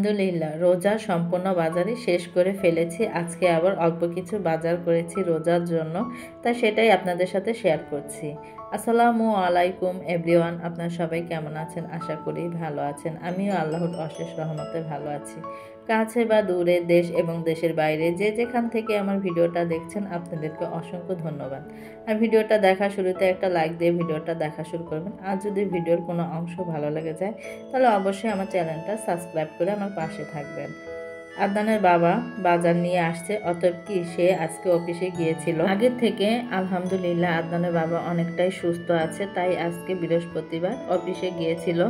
আলহামদুলিল্লাহ রোজা সম্পূর্ণ বাজারই শেষ করে ফেলেছি। আজকে আবার অল্প কিছু বাজার করেছি রোজার জন্য, তাই সেটাই আপনাদের সাথে শেয়ার করছি। আসসালামু আলাইকুম এভরিওয়ান, আপনারা সবাই কেমন আছেন? আশা করি ভালো আছেন। আমিও আল্লাহর অশেষ রহমতে ভালো আছি। কাছে বা দূরে, দেশ এবং দেশের বাইরে যে যেখান থেকে আমার ভিডিওটা দেখছেন আপনাদেরকে অসংখ্য ধন্যবাদ। আর ভিডিওটা দেখা শুরুতে একটা লাইক দিয়ে ভিডিওটা দেখা শুরু করবেন। আর যদি ভিডিওর কোনো অংশ ভালো লেগে যায় তাহলে অবশ্যই আমার চ্যানেলটা সাবস্ক্রাইব করে আমার পাশে থাকবেন। আদনানের বাবা বাজার নিয়ে আসছে, অতএব কি সে আজকে অফিসে গিয়েছিল। আগের থেকে আলহামদুলিল্লাহ আদনানের বাবা অনেকটাই সুস্থ আছে, তাই আজকে বৃহস্পতিবার অফিসে গিয়েছিল।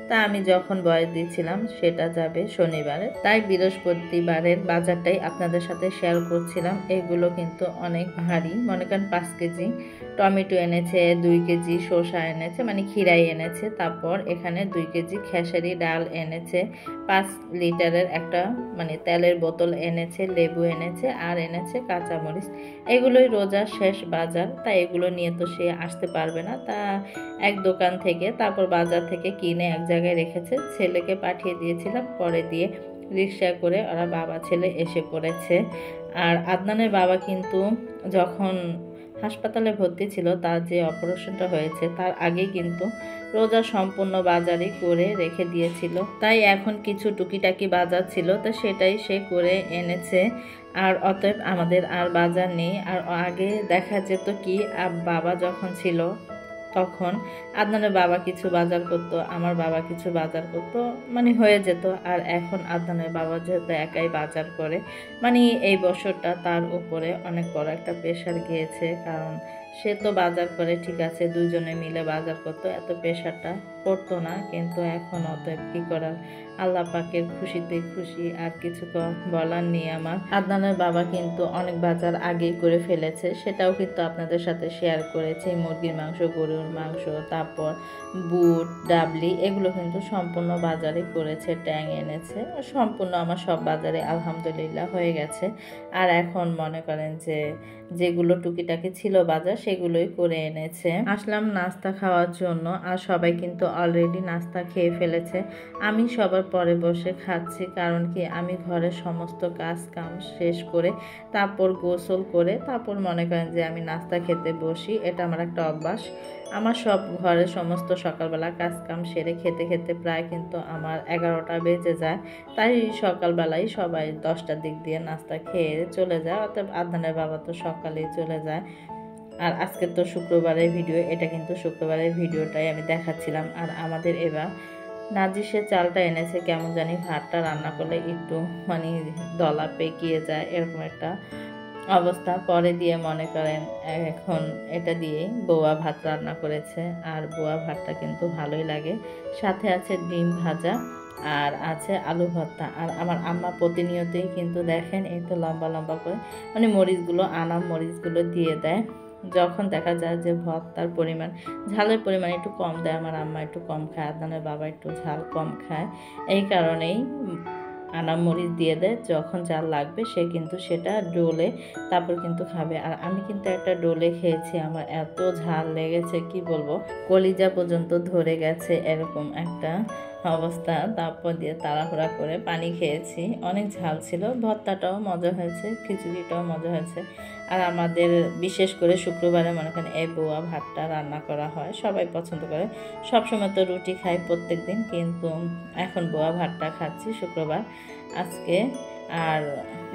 তা আমি যখন বয়স দিয়েছিলাম সেটা যাবে শনিবারে, তাই বৃহস্পতিবারের বাজারটাই আপনাদের সাথে শেয়ার করছিলাম। এগুলো কিন্তু অনেক ভারী, মনে করেন 5 কেজি টমেটো এনেছে, 2 কেজি শসা এনেছে, মানে খিরাই এনেছে। তারপর এখানে 2 কেজি খেসারি ডাল এনেছে, 5 লিটারের একটা মানে তেলের বোতল এনেছে, লেবু এনেছে, আর এনেছে কাঁচামরিচ। এগুলোই রোজার শেষ বাজার, তাই এগুলো নিয়ে তো সে আসতে পারবে না। তা এক দোকান থেকে তারপর বাজার থেকে কিনে এক জায়গায় রেখেছে, ছেলেকে পাঠিয়ে দিয়েছিলাম, পরে দিয়ে রিক্সা করে ওরা বাবা ছেলে এসে পড়েছে। আর আদনানের বাবা কিন্তু যখন হাসপাতালে ভর্তি ছিল, তার যে অপারেশনটা হয়েছে তার আগেই কিন্তু রোজা সম্পূর্ণ বাজারই করে রেখে দিয়েছিল, তাই এখন কিছু টুকিটাকি বাজার ছিল, তো সেটাই সে করে এনেছে। আর অতএব আমাদের আর বাজার নেই। আর আগে দেখা যেত কি, বাবা যখন ছিল তখন আদনানের বাবা কিছু বাজার করতো, আমার বাবা কিছু বাজার করতো, মানে হয়ে যেত। আর এখন আদনানের বাবা যেহেতু একাই বাজার করে, মানে এই বছরটা তার উপরে অনেক বড় একটা প্রেশার গিয়েছে। কারণ সে তো বাজার করে ঠিক আছে, দুজনে মিলে বাজার করতো, এত প্রেশারটা পড়তো না। কিন্তু এখন অতএব কি করার, আল্লাহ পাকের খুশিতে খুশি, আর কিছু বলার নেই আমার। আদনানের বাবা কিন্তু অনেক বাজার আগেই করে ফেলেছে, সেটাও কিন্তু আপনাদের সাথে শেয়ার করেছি। মুরগির মাংস, গরুর মাংস, তারপর বুট ডাবলি, এগুলো কিন্তু সম্পূর্ণ বাজারে করেছে, ট্যাং এনেছে, সম্পূর্ণ আমার সব বাজারে আলহামদুলিল্লাহ হয়ে গেছে। আর এখন মনে করেন যে যেগুলো টুকিটাকি ছিল বাজার সেগুলোই করে এনেছে। আসলাম নাস্তা খাওয়ার জন্য, আর সবাই কিন্তু অলরেডি নাস্তা খেয়ে ফেলেছে। আমি সবার পরে বসে খাচ্ছি, কারণ কি আমি ঘরের সমস্ত কাজ কাম শেষ করে তারপর গোসল করে তারপর মনে করেন যে আমি নাস্তা খেতে বসি। এটা আমার একটা অভ্যাস। আমার সব ঘরের সমস্ত সকালবেলা কাজ কাম সেরে খেতে খেতে প্রায় কিন্তু আমার 11টা বেজে যায়। তাই সকালবেলায় সবাই 10টার দিক দিয়ে নাস্তা খেয়ে চলে যায়, অর্থাৎ আদনানের বাবা তো সকালেই চলে যায়। আর আজকে তো শুক্রবারের ভিডিও, এটা কিন্তু শুক্রবারের ভিডিওটাই আমি দেখাচ্ছিলাম। আর আমাদের এবার নাজিসে চালটা এনেছে, কেমন জানি ভাতটা রান্না করলে একটু মানে দলা পেকিয়ে যায়, এরকম একটা অবস্থা। পরে দিয়ে মনে করেন এখন এটা দিয়েই বোয়া ভাত রান্না করেছে। আর বোয়া ভাতটা কিন্তু ভালোই লাগে, সাথে আছে ডিম ভাজা আর আছে আলু ভর্তা। আর আমার আম্মা প্রতিনিয়তই কিন্তু দেখেন এই তো লম্বা লম্বা করে মানে মরিচগুলো, আনাম মরিচগুলো দিয়ে দেয়। যখন দেখা যায় যে ভর্তার পরিমাণ, ঝালের পরিমাণ একটু কম দেয়, আমার আম্মা একটু কম খায়, আদনানের বাবা একটু ঝাল কম খায়, এই কারণেই আনাম মরিচ দিয়ে দেয়। যখন ঝাল লাগবে সে কিন্তু সেটা ডোলে তারপর কিন্তু খাবে। আর আমি কিন্তু একটা ডোলে খেয়েছি, আমার এত ঝাল লেগেছে কি বলবো, কলিজা পর্যন্ত ধরে গেছে, এরকম একটা অবস্থা। তারপর দিয়ে তাড়াহুড়া করে পানি খেয়েছি, অনেক ঝাল ছিল। ভর্তাটাও মজা হয়েছে, খিচুড়িটাও মজা হয়েছে। আর আমাদের বিশেষ করে শুক্রবারে মনে করেন এই বোয়া ভাতটা রান্না করা হয়, সবাই পছন্দ করে। সবসময় তো রুটি খাই প্রত্যেক দিন, কিন্তু এখন বোয়া ভাতটা খাচ্ছি শুক্রবার আজকে। আর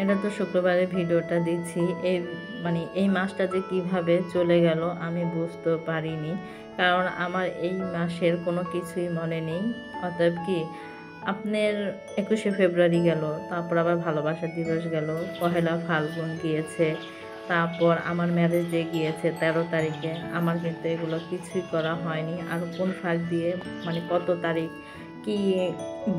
এটা তো শুক্রবারের ভিডিওটা দিচ্ছি, এই মানে এই মাসটা যে কিভাবে চলে গেল আমি বুঝতে পারিনি, কারণ আমার এই মাসের কোনো কিছুই মনে নেই। অতএব কি আপনার 21শে ফেব্রুয়ারি গেল, তারপর আবার ভালোবাসা দিবস গেল, পহেলা ফাল্গুন গিয়েছে, তারপর আমার ম্যারেজ ডে গিয়েছে 13 তারিখে। আমার কিন্তু এগুলো কিছুই করা হয়নি। আর কোন ফাঁক দিয়ে মানে কত তারিখ কি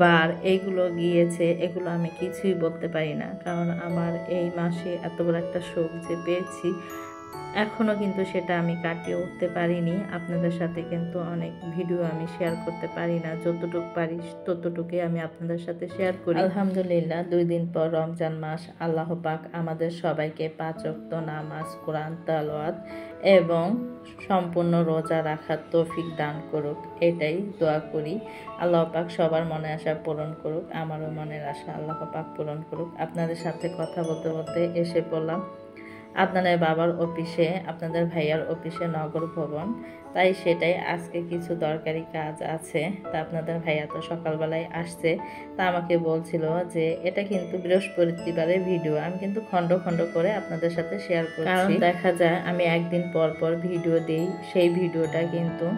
বার এইগুলো গিয়েছে, এগুলো আমি কিছুই বলতে পারি না, কারণ আমার এই মাসে এত বড় একটা শোক যে পেয়েছি এখনও কিন্তু সেটা আমি কাটিয়ে উঠতে পারিনি। আপনাদের সাথে কিন্তু অনেক ভিডিও আমি শেয়ার করতে পারি না, যতটুকু পারি ততটুকুই আমি আপনাদের সাথে শেয়ার করি। আলহামদুলিল্লাহ 2 দিন পর রমজান মাস, আল্লাহ পাক আমাদের সবাইকে 5 ওয়াক্ত নামাজ, কোরআন তেলাওয়াত এবং সম্পূর্ণ রোজা রাখার তৌফিক দান করুক, এটাই দোয়া করি। আল্লাহ পাক সবার মনে আশা পূরণ করুক, আমারও মনের আশা আল্লাহ পাক পূরণ করুক। আপনাদের সাথে কথা বলতে বলতে এসে পড়লাম আপনাদের বাবার অফিসে, আপনাদের ভাইয়ার অফিসে নগর ভবন। তাই সেটাই আজকে কিছু দরকারি কাজ আছে। তা আপনাদের ভাইয়া তো সকালবেলায় আসছে, তা আমাকে বলছিল যে এটা কিন্তু বৃহস্পতিবারের ভিডিও, আমি কিন্তু খণ্ড খণ্ড করে আপনাদের সাথে শেয়ার করছি। কারণ দেখা যায় আমি একদিন পর পর ভিডিও দিই, সেই ভিডিওটা কিন্তু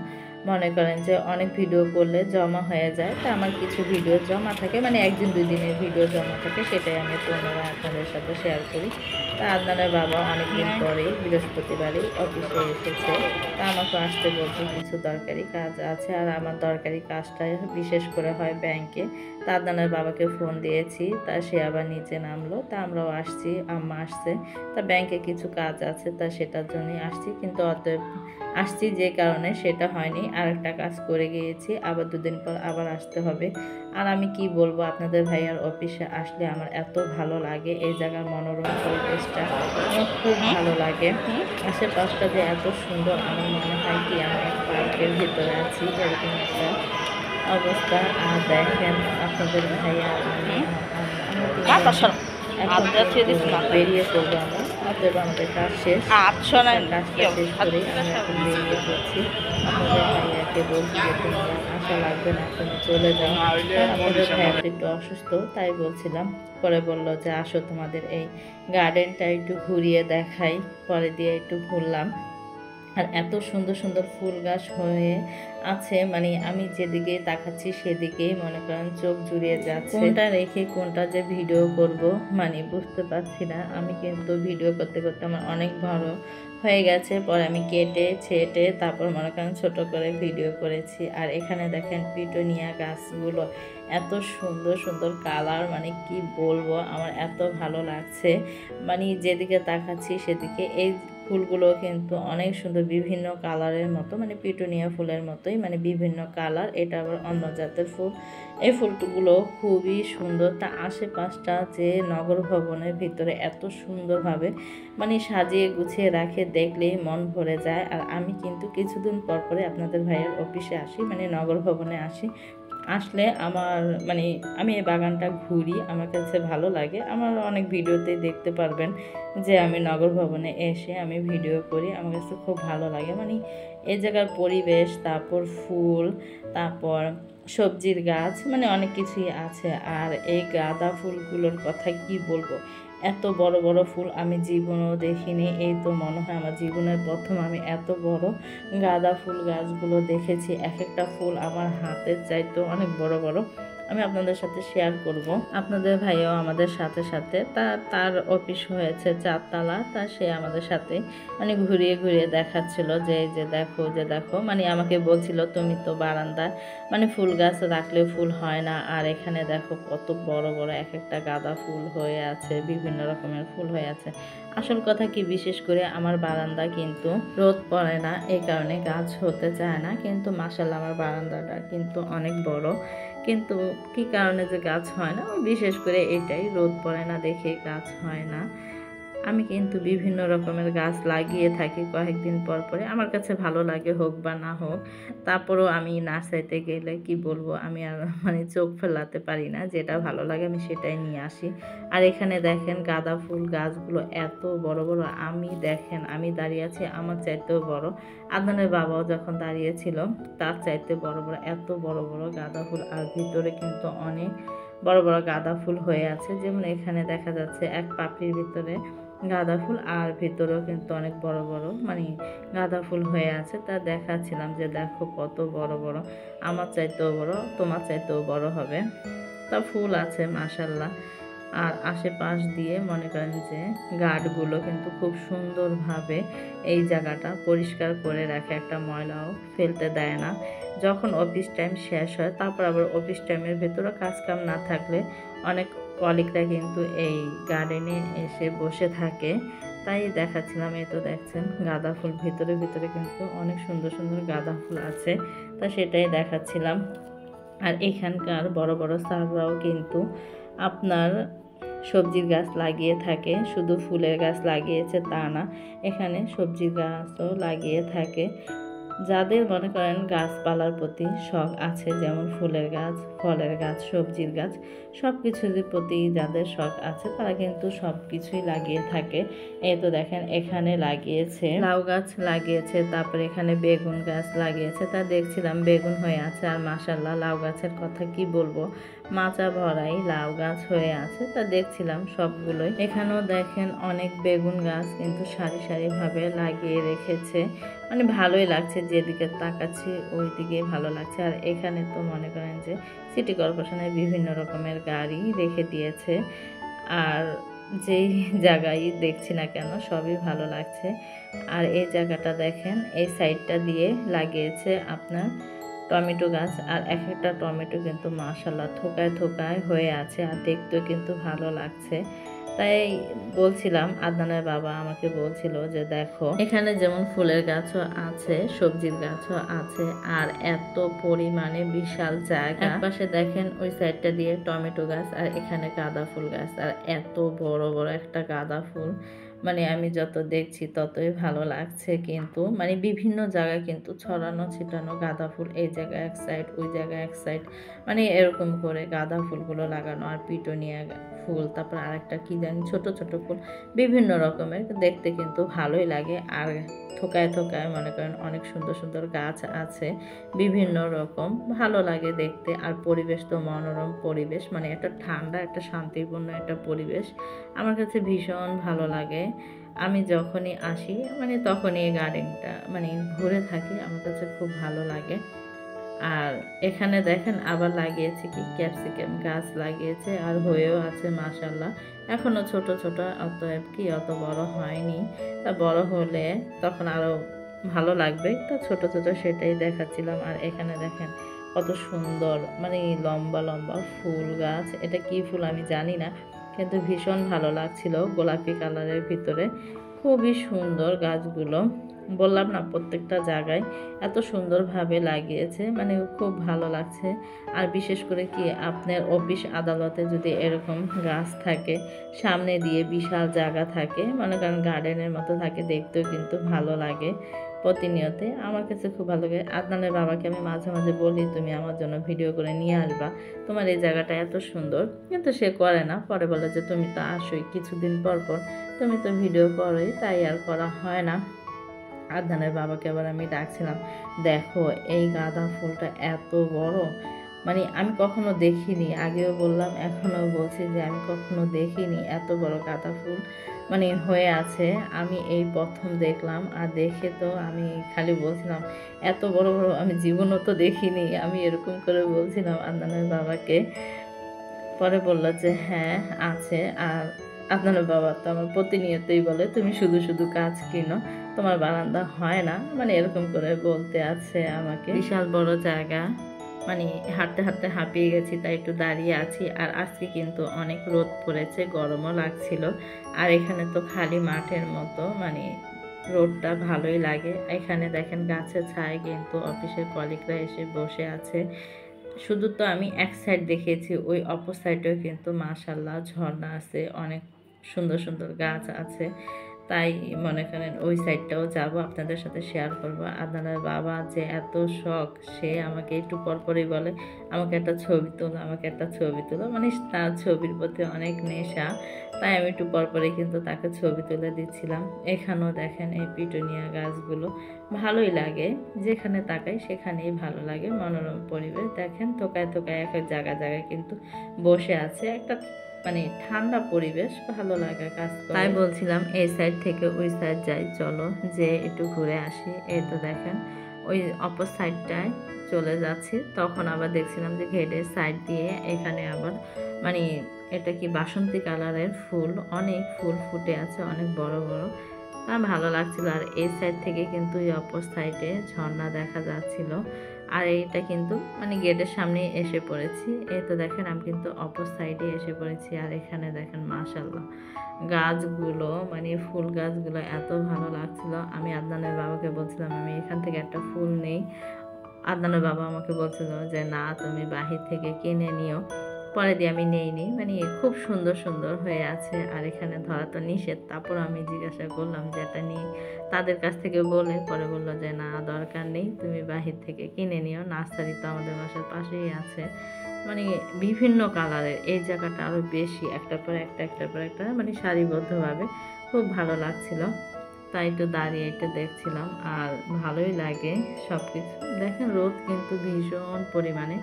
মনে করেন যে অনেক ভিডিও করলে জমা হয়ে যায়। তা আমার কিছু ভিডিও জমা থাকে, মানে 1 দিন 2 দিনের ভিডিও জমা থাকে, সেটাই আমি পুনরায় আপনাদের সাথে শেয়ার করি। তা আদনানের বাবা অনেকদিন পরে বৃহস্পতিবারই অফিসে এসেছে। তা আমাকে আসতে বলছে, কিছু দরকারি কাজ আছে। আর আমার দরকারি কাজটা বিশেষ করে হয় ব্যাংকে। তা আদনানের বাবাকে ফোন দিয়েছি, তা সে আবার নিচে নামলো। তা আমরাও আসছি, আম্মা আসছে। তা ব্যাংকে কিছু কাজ আছে, তা সেটার জন্যই আসছি। কিন্তু অতএব আসছি যে কারণে সেটা হয়নি, আর একটা কাজ করে গিয়েছি, আবার 2 দিন পর আবার আসতে হবে। আর আমি কি বলবো, আপনাদের ভাইয়ার অফিসে আসলে আমার এত ভালো লাগে, এই জায়গার মনোরম পরিবেশটা আমার খুব ভালো লাগে। আশেপাশটা যে এত সুন্দর, আমার মনে হয় কি আমি এক পার্কের ভিতরে আছি, এরকম একটা অবস্থা। আর দেখেন আপনাদের ভাইয়া বেরিয়ে পড়বো আমরা, অতএব আমাদের কাজ শেষ, কাজটা শেষ করে আমি এখন বেরিয়ে পড়ছি। আপনাদের ভাইয়াকে বলছি যে তোমরা আশা লাগবে না, তুমি চলে যাও। আমাদের ভাইয়াটা একটু অসুস্থ, তাই বলছিলাম। পরে বললো যে আসো তোমাদের এই গার্ডেনটা একটু ঘুরিয়ে দেখাই। পরে দিয়ে একটু ঘুরলাম। আর এত সুন্দর সুন্দর ফুল গাছ হয়ে আছে, মানে আমি যেদিকে তাকাচ্ছি সেদিকেই মনে করেন চোখ জুড়িয়ে যাচ্ছে। কোনটা রেখে কোনটা যে ভিডিও করব মানে বুঝতে পারছি না। আমি কিন্তু ভিডিও করতে করতে আমার অনেক বড় হয়ে গেছে, পরে আমি কেটে ছেটে তারপর মনে করেন ছোট করে ভিডিও করেছি। আর এখানে দেখেন পিটুনিয়া গাছগুলো এত সুন্দর সুন্দর কালার, মানে কি বলবো, আমার এত ভালো লাগছে। মানে যেদিকে তাকাচ্ছি সেদিকে এই ফুলগুলো কিন্তু অনেক সুন্দর, বিভিন্ন কালারের মতো, মানে পিটুনিয়া ফুলের মতোই, মানে বিভিন্ন কালার। এটা আবার অন্য জাতের ফুল। এই ফুলগুলো খুবই সুন্দর। তা আশেপাশটা যে নগর ভবনের ভিতরে এত সুন্দরভাবে মানে সাজিয়ে গুছিয়ে রাখে, দেখলেই মন ভরে যায়। আর আমি কিন্তু কিছুদিন পর পরে আপনাদের ভাইয়ের অফিসে আসি, মানে নগর ভবনে আসি। আসলে আমার মানে আমি এই বাগানটা ঘুরি, আমার কাছে ভালো লাগে। আমার অনেক ভিডিওতেই দেখতে পারবেন যে আমি নগর ভবনে এসে আমি ভিডিও করি, আমার কাছে খুব ভালো লাগে। মানে এই জায়গার পরিবেশ, তারপর ফুল, তারপর সবজির গাছ, মানে অনেক কিছুই আছে। আর এই গাঁদা ফুলগুলোর কথা কি বলবো, এত বড় বড় ফুল আমি জীবনেও দেখিনি। এই তো মনে হয় আমার জীবনের প্রথম আমি এত বড় গাঁদা ফুল গাছগুলো দেখেছি। এক একটা ফুল আমার হাতের চাইতেও অনেক বড় বড়। আমি আপনাদের সাথে শেয়ার করব। আপনাদের ভাইও আমাদের সাথে সাথে, তার অফিস হয়েছে 4 তলা, তা সে আমাদের সাথে মানে ঘুরিয়ে ঘুরিয়ে দেখাচ্ছিল যে এই যে দেখো, যে দেখো, মানে আমাকে বলছিল তুমি তো বারান্দায় মানে ফুল গাছ রাখলে ফুল হয় না, আর এখানে দেখো কত বড় বড় এক একটা গাঁদা ফুল হয়ে আছে, বিভিন্ন রকমের ফুল হয়ে আছে। আসল কথা কি, বিশেষ করে আমার বারান্দা কিন্তু রোদ পড়ে না, এই কারণে গাছ হতে চায় না। কিন্তু মাশাআল্লাহ আমার বারান্দাটা কিন্তু অনেক বড়, কিন্তু কি কারণে যে গাছ হয় না, বিশেষ করে এটাই, রোদ পড়ে না দেখে গাছ হয় না। আমি কিন্তু বিভিন্ন রকমের গাছ লাগিয়ে থাকি কয়েকদিন পর পরে, আমার কাছে ভালো লাগে হোক বা না হোক। তারপরেও আমি নার্সারিতে গেলে কি বলবো, আমি আর মানে চোখ ফেলাতে পারি না, যেটা ভালো লাগে আমি সেটাই নিয়ে আসি। আর এখানে দেখেন গাঁদা ফুল গাছগুলো এত বড় বড়, আমি দেখেন আমি দাঁড়িয়ে আছি আমার চাইতেও বড়। আদনানের বাবাও যখন দাঁড়িয়েছিল তার চাইতে বড় বড়, এত বড় বড় গাঁদা ফুল। আর ভিতরে কিন্তু অনেক বড় বড় গাঁদা ফুল হয়ে আছে, যেমন এখানে দেখা যাচ্ছে এক পাপড়ির ভিতরে গাঁদা ফুল, আর ভেতরেও কিন্তু অনেক বড় বড় মানে গাঁদা ফুল হয়ে আছে। তা দেখাচ্ছিলাম যে দেখো কত বড় বড়, আমার চাইতেও বড়, তোমার চাইতেও বড় হবে। তা ফুল আছে মাশাল্লাহ। আর আশেপাশ দিয়ে মনে করেন যে গার্ডগুলো কিন্তু খুব সুন্দরভাবে এই জায়গাটা পরিষ্কার করে রাখে, একটা ময়লাও ফেলতে দেয় না। যখন অফিস টাইম শেষ হয়, তারপর আবার অফিস টাইমের ভেতরে কাজ কাম না থাকলে অনেক কলিগরা কিন্তু এই গার্ডেনে এসে বসে থাকে। তাই দেখাচ্ছিলাম। এই তো দেখছেন গাঁদা ফুল ভিতরে ভিতরে কিন্তু অনেক সুন্দর সুন্দর গাঁদা ফুল আছে, তা সেটাই দেখাচ্ছিলাম। আর এখানকার বড় বড় স্যাররাও কিন্তু আপনার সবজির গাছ লাগিয়ে থাকে, শুধু ফুলের গাছ লাগিয়েছে তা না, এখানে সবজির গাছও লাগিয়ে থাকে। যাদের মনে করেন গাছপালার প্রতি শখ আছে, যেমন ফুলের গাছ, ফলের গাছ, সবজির গাছ, সব কিছুর প্রতি যাদের শখ আছে তারা কিন্তু সব কিছুই লাগিয়ে থাকে। এই তো দেখেন এখানে লাগিয়েছে লাউ গাছ লাগিয়েছে, তারপরে এখানে বেগুন গাছ লাগিয়েছে। তা দেখছিলাম বেগুন হয়ে আছে, আর মাশাআল্লাহ লাউ গাছের কথা কি বলবো, মাচা ভরাই লাউ গাছ হয়ে আছে। তা দেখছিলাম সবগুলোই। এখানেও দেখেন অনেক বেগুন গাছ কিন্তু সারি সারি ভাবে লাগিয়ে রেখেছে, মানে ভালোই লাগছে, যেদিকে তাকাচ্ছি ওই দিকে ভালো লাগছে। আর এখানে তো মনে করেন যে সিটি কর্পোরেশনের বিভিন্ন রকমের গাড়ি রেখে দিয়েছে, আর যেই জায়গায় দেখছি না কেন সবই ভালো লাগছে। আর এই জায়গাটা দেখেন, এই সাইডটা দিয়ে লাগিয়েছে আপনার টমেটো গাছ, আর এক একটা টমেটো কিন্তু মাশাআল্লাহ থোকায় থোকায় হয়ে আছে, আর দেখতেও কিন্তু ভালো লাগছে। তাই বলছিলাম, আদনানের বাবা আমাকে বলছিল যে দেখো এখানে যেমন ফুলের গাছও আছে, সবজির গাছও আছে, আর এত পরিমাণে বিশাল জায়গা। একপাশে দেখেন ওই সাইডটা দিয়ে টমেটো গাছ, আর এখানে গাঁদা ফুল গাছ, আর এত বড় বড় একটা গাঁদা ফুল, মানে আমি যত দেখছি ততই ভালো লাগছে। কিন্তু মানে বিভিন্ন জায়গায় কিন্তু ছড়ানো ছিটানো গাঁদা ফুল, এই জায়গায় এক সাইড, ওই জায়গায় এক সাইড, মানে এরকম করে গাঁদা ফুলগুলো লাগানো। আর পিটুনিয়া ফুল, তারপর আরেকটা কি জানি ছোট ছোট ফুল, বিভিন্ন রকমের, দেখতে কিন্তু ভালোই লাগে। আর থোকায় থোকায় মনে করেন অনেক সুন্দর সুন্দর গাছ আছে বিভিন্ন রকম, ভালো লাগে দেখতে। আর পরিবেশ তো মনোরম পরিবেশ, মানে একটা ঠান্ডা, একটা শান্তিপূর্ণ একটা পরিবেশ, আমার কাছে ভীষণ ভালো লাগে। আমি যখনই আসি মানে তখনই এই গার্ডেনটা মানে ঘুরে থাকি, আমার কাছে খুব ভালো লাগে। আর এখানে দেখেন আবার লাগিয়েছে কি ক্যাপসিকাম গাছ লাগিয়েছে, আর হয়েও আছে মাশাআল্লাহ। এখনো ছোট ছোট, অতএব কি অত বড় হয়নি, তা বড় হলে তখন আরো ভালো লাগবে। তো ছোট ছোট সেটাই দেখাচ্ছিলাম। আর এখানে দেখেন কত সুন্দর মানে লম্বা লম্বা ফুল গাছ, এটা কি ফুল আমি জানি না, কিন্তু ভীষণ ভালো লাগছিল, গোলাপি কালারের ভিতরে, খুবই সুন্দর গাছগুলো। বললাম না প্রত্যেকটা জায়গায় এত সুন্দরভাবে লাগিয়েছে, মানে খুব ভালো লাগছে। আর বিশেষ করে কি আপনার অফিস আদালতে যদি এরকম গাছ থাকে, সামনে দিয়ে বিশাল জায়গা থাকে, মনে করেন গার্ডেনের মতো থাকে, দেখতেও কিন্তু ভালো লাগে। প্রতিনিয়তে আমার কাছে খুব ভালো লাগে। আদনানের বাবাকে আমি মাঝে মাঝে বলি তুমি আমার জন্য ভিডিও করে নিয়ে আসবা, তোমার এই জায়গাটা এত সুন্দর, কিন্তু সে করে না। পরে বলে যে তুমি তো আসোই কিছুদিন পর পর, তুমি তো ভিডিও করোই, তাই আর করা হয় না। আদনানের বাবাকে আবার আমি ডাকছিলাম, দেখো এই গাঁদা ফুলটা এত বড়, মানে আমি কখনো দেখিনি, আগেও বললাম এখনও বলছি যে আমি কখনো দেখিনি এত বড় গাঁদা ফুল মানে হয়ে আছে, আমি এই প্রথম দেখলাম। আর দেখে তো আমি খালি বলছিলাম এত বড় বড় আমি জীবনও তো দেখিনি, আমি এরকম করে বলছিলাম আদনানের বাবাকে। পরে বলল যে হ্যাঁ আছে। আর আপনার বাবা তো আমার প্রতিনিয়তই বলে তুমি শুধু শুধু কাজ কিনো, তোমার বারান্দা হয় না, মানে এরকম করে বলতে আছে আমাকে। বিশাল বড় জায়গা, মানে হাঁটতে হাঁটতে হাঁপিয়ে গেছি, তাই একটু দাঁড়িয়ে আছি। আর আজকে কিন্তু অনেক রোদ পড়েছে, গরমও লাগছিল। আর এখানে তো খালি মাঠের মতো, মানে রোদটা ভালোই লাগে। এখানে দেখেন গাছের ছায় কিন্তু অফিসের কলিগরা এসে বসে আছে। শুধু তো আমি এক সাইড দেখিয়েছি, ওই অপর সাইডেও কিন্তু মাশাআল্লাহ ঝর্ণা আছে, অনেক সুন্দর সুন্দর গাছ আছে। তাই মনে করেন ওই সাইডটাও যাব, আপনাদের সাথে শেয়ার করব। আদনানের বাবা যে এত শখ, সে আমাকে একটু পরপরই বলে আমাকে একটা ছবি তোলো, আমাকে একটা ছবি তোলো, মানে তার ছবির প্রতি অনেক নেশা। তাই আমি একটু পরপরই কিন্তু তাকে ছবি তুলে দিচ্ছিলাম। এখানেও দেখেন এই পিটুনিয়া গাছগুলো, ভালোই লাগে, যেখানে তাকাই সেখানেই ভালো লাগে, মনোরম পরিবেশ। দেখেন থোকায় থোকায় এক এক জায়গায় জায়গায় কিন্তু বসে আছে, একটা মানে ঠান্ডা পরিবেশ, ভালো লাগা কাজ করে। তাই বলছিলাম এই সাইড থেকে ওই সাইড যাই, চলো যে একটু ঘুরে আসি। এই তো দেখেন ওই অপর সাইডটায় চলে যাচ্ছি, তখন আবার দেখছিলাম যে গেটের সাইড দিয়ে এখানে আবার মানে এটা কি বাসন্তী কালারের ফুল, অনেক ফুল ফুটে আছে, অনেক বড় বড়, ভালো লাগছিল। আর এই সাইড থেকে কিন্তু এই অপর সাইডে ঝর্ণা দেখা যাচ্ছিল। আর এইটা কিন্তু মানে গেটের সামনেই এসে পড়েছি। এই তো দেখেন আমি কিন্তু অপর সাইডে এসে পড়েছি। আর এখানে দেখেন মাশাআল্লাহ গাছগুলো মানে ফুল গাছগুলো এত ভালো লাগছিল। আমি আদনানের বাবাকে বলছিলাম আমি এখান থেকে একটা ফুল নেই। আদনানের বাবা আমাকে বলছিল যে না তুমি বাহির থেকে কিনে নিও। পরে দিয়ে আমি নেইনি, মানে খুব সুন্দর সুন্দর হয়ে আছে। আর এখানে ধরা তো নিষেধ, তারপর আমি জিজ্ঞাসা করলাম যে এটা নিয়ে তাদের কাছ থেকে বলে, পরে বললো যে না দরকার নেই, তুমি বাহির থেকে কিনে নিও, নার্সারি তো আমাদের বাসার পাশেই আছে। মানে বিভিন্ন কালারের, এই জায়গাটা আরও বেশি একটার পর একটা একটার পর একটা মানে সারিবদ্ধভাবে খুব ভালো লাগছিল। তাই একটু দাঁড়িয়ে একটু দেখছিলাম আর ভালোই লাগে সব কিছু। দেখেন রোদ কিন্তু ভীষণ পরিমাণে।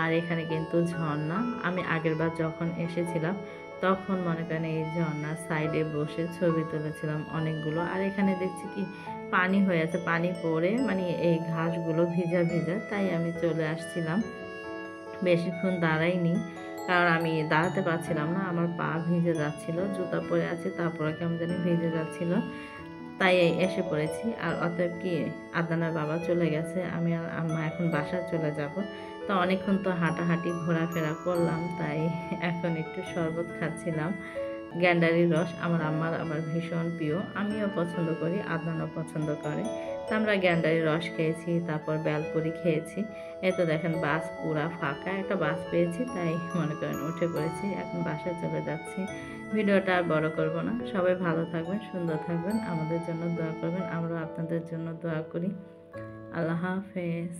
আর এখানে কিন্তু ঝর্ণা, আমি আগেরবার যখন এসেছিলাম তখন মনে করেন এই ঝর্ণার সাইডে বসে ছবি তুলেছিলাম অনেকগুলো। আর এখানে দেখছি কি পানি হয়ে আছে, পানি পড়ে মানে এই ঘাসগুলো ভিজা ভিজা, তাই আমি চলে আসছিলাম। বেশিক্ষণ দাঁড়াইনি, কারণ আমি দাঁড়াতে পারছিলাম না, আমার পা ভিজে যাচ্ছিল, জুতা পরে আছে তারপরে কেমন জানি ভিজে যাচ্ছিল, তাই এসে পড়েছি। আর অতএব কি আদনানের বাবা চলে গেছে, আমি আর আম্মা এখন বাসায় চলে যাব। তো অনেকক্ষণ তো হাঁটাহাঁটি ঘোরাফেরা করলাম, তাই এখন একটু শরবত খাচ্ছিলাম। গ্যান্ডারির রস আমার আম্মার আবার ভীষণ প্রিয়, আমিও পছন্দ করি, আদনানও পছন্দ করে। তো আমরা গ্যান্ডারির রস খেয়েছি, তারপর বেলপুরি খেয়েছি। এই তো দেখেন বাস পুরা ফাঁকা, একটা বাস পেয়েছি তাই মনে করেন উঠে পড়েছি, এখন বাসায় চলে যাচ্ছি। ভিডিওটা আর বড় করব না, সবাই ভালো থাকবেন, সুন্দর থাকবেন, আমাদের জন্য দোয়া করবেন, আমরাও আপনাদের জন্য দোয়া করি। আল্লাহ হাফেজ।